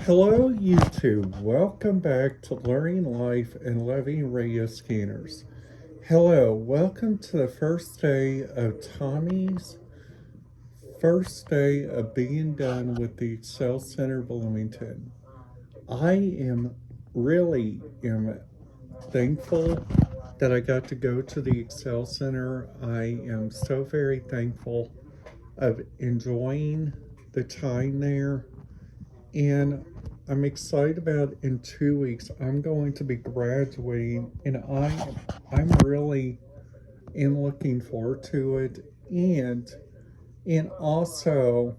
Hello, YouTube. Welcome back to Learning Life and Loving Radio Scanners. Hello, welcome to the first day of Tommy's first day of being done with the Excel Center Bloomington. I am thankful that I got to go to the Excel Center. I am so very thankful of enjoying the time there. And I'm excited about in 2 weeks I'm going to be graduating, and I'm really looking forward to it. And also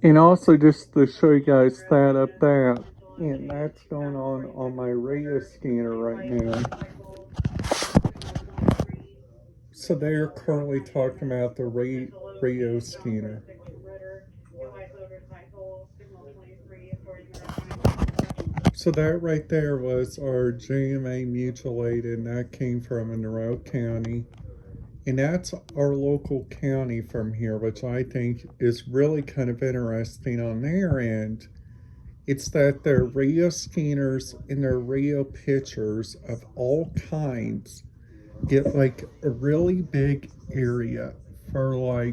just to show you guys that up there, and that's going on my radio scanner right now. So they're currently talking about the radio scanner. So that right there was our JMA mutual aid, and that came from Monroe County. And that's our local county from here, which I think is really kind of interesting on their end. It's that their radio scanners and their radio pictures of all kinds get like a really big area for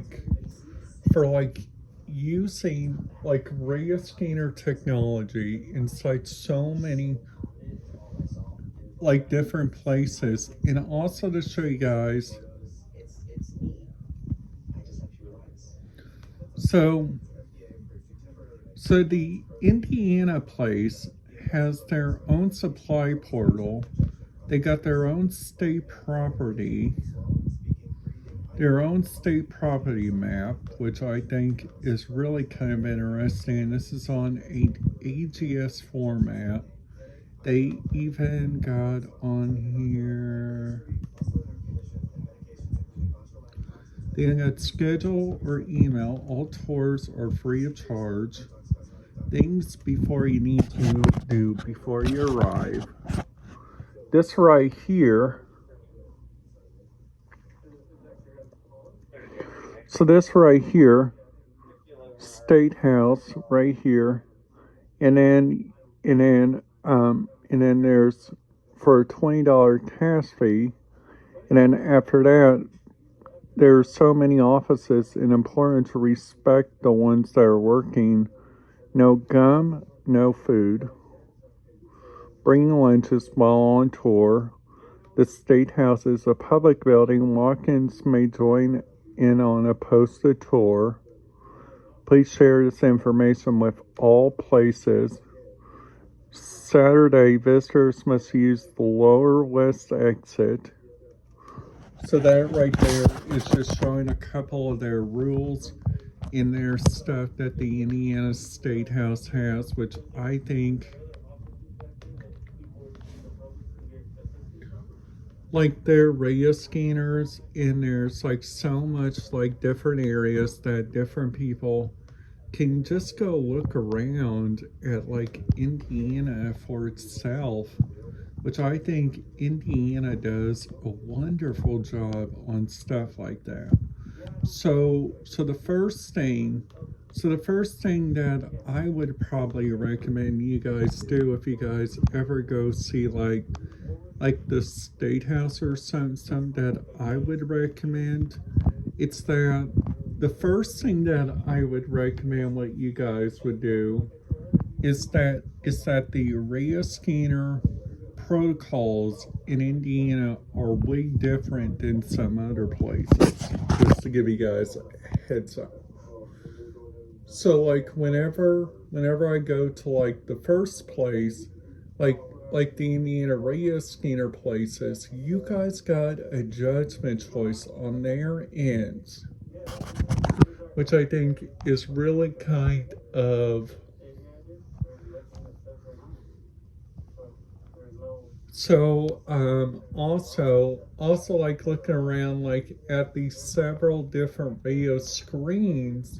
using like radio scanner technology inside so many like different places. And also to show you guys, so the Indiana place has their own supply portal. They got their own state property map, which I think is really kind of interesting. This is on an AGS format. They even got on here, they got schedule or email. All tours are free of charge. Things before you need to do before you arrive. This right here, so this right here, State House right here, and then there's for a $20 tax fee, and then after that, there's so many offices, and important to respect the ones that are working. No gum, no food. Bring lunches while on tour. The State House is a public building. Walk-ins may join in on a posted tour. Please share this information with all places. Saturday, visitors must use the lower west exit. So that right there is just showing a couple of their rules in their stuff that the Indiana State House has, which I think, like their radio scanners, and there's like so much like different areas that different people can just go look around at, like Indiana for itself, which I think Indiana does a wonderful job on stuff like that. So the first thing that I would probably recommend you guys do if you guys ever go see like the State House or something that I would recommend, it's that the first thing that I would recommend what you guys would do is that the radio scanner protocols in Indiana are way different than some other places, just to give you guys a heads up. So like whenever I go to like the first place, like the Indiana radio scanner places, you guys got a judgment choice on their ends, which I think is really kind of, so also like looking around like at these several different radio screens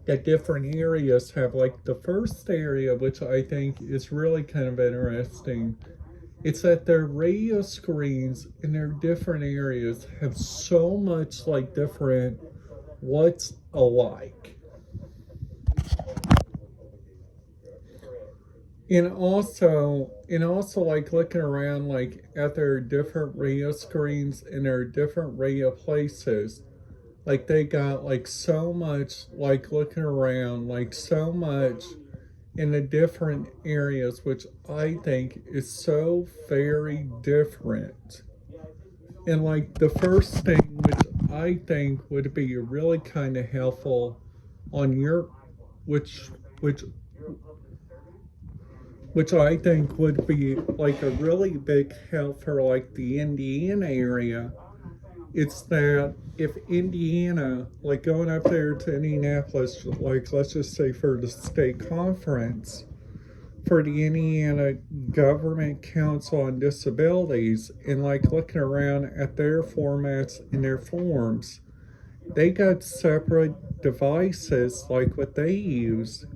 that different areas have. Like the first area, which I think is really kind of interesting, it's that their radio screens in their different areas have so much like different what's alike. And also like looking around like at their different radio screens and their different radio places. Like they got like so much, like looking around, like so much in the different areas, which I think is so very different. And like the first thing, which I think would be really kind of helpful on your, which, which, which I think would be like a really big help for like the Indiana area. It's that if Indiana, like going up there to Indianapolis, like let's just say for the state conference, for the Indiana Government Council on Disabilities, and like looking around at their formats and their forms, they got separate devices like what they use.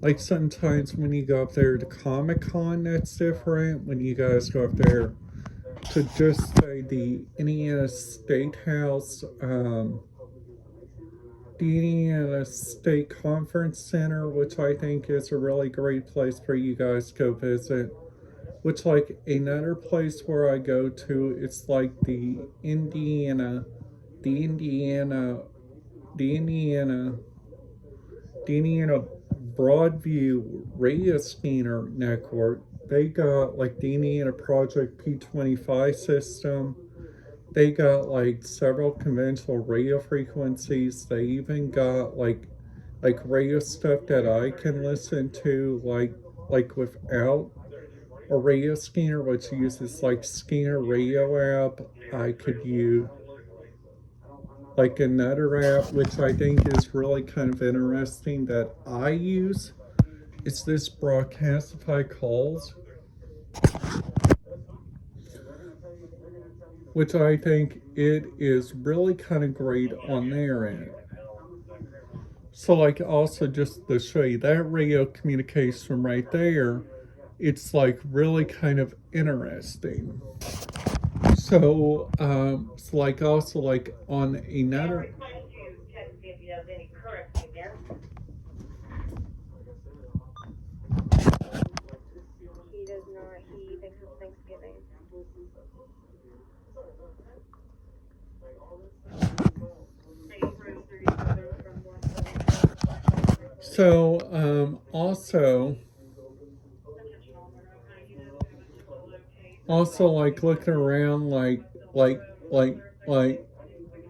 Like sometimes when you go up there to Comic Con, that's different. When you guys go up there to just say the Indiana State House, the Indiana State Conference Center, which I think is a really great place for you guys to go visit. Which, like, another place where I go to, it's like the Indiana, the Indiana, the Indiana Broadview Radio Scanner Network. They got like the Indiana Project P25 system. They got like several conventional radio frequencies. They even got like radio stuff that I can listen to like without a radio scanner, which uses like scanner radio app. I could use like another app which I think is really kind of interesting that I use. It's this Broadcastify Calls, which I think it is really kind of great on their end. So like also just to show you that radio communication right there, it's like really kind of interesting. So like also like on another. He does not. He thinks it's Thanksgiving. So also like looking around like like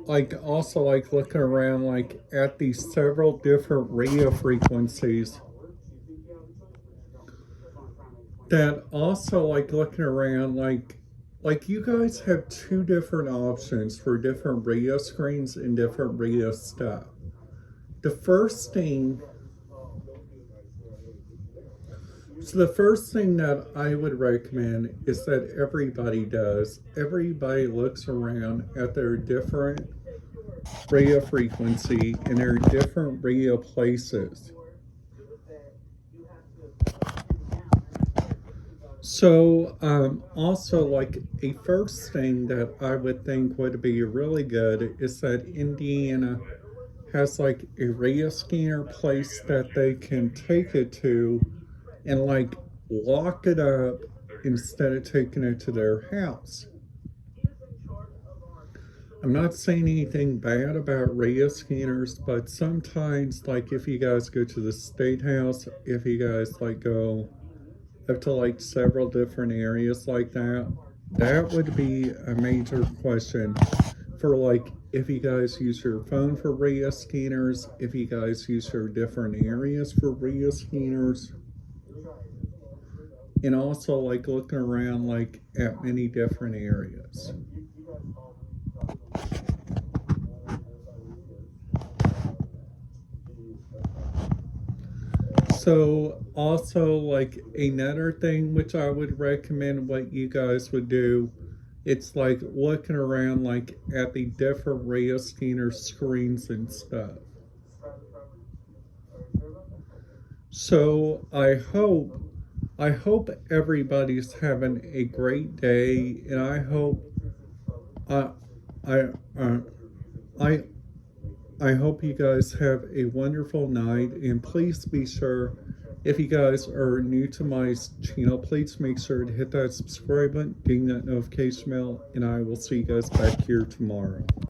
like also like looking around like at these several different radio frequencies, that also like looking around like you guys have two different options for different radio screens and different radio stuff. The first thing So the first thing that I would recommend is that everybody looks around at their different radio frequency and their different radio places. Also, like a first thing that I would think would be really good is that Indiana has like a radio scanner place that they can take it to and like lock it up instead of taking it to their house. I'm not saying anything bad about radio scanners, but sometimes, like if you guys go to the state house, if you guys like go up to like several different areas like that, that would be a major question for like if you guys use your phone for radio scanners, if you guys use your different areas for radio scanners, and also like looking around like at many different areas. So also like another thing which I would recommend what you guys would do, it's like looking around like at the different radio scanner screens and stuff. So I hope everybody's having a great day, and uh, I uh, I I hope you guys have a wonderful night, and please be sure If you guys are new to my channel, please make sure to hit that subscribe button, ding that notification bell, and I will see you guys back here tomorrow.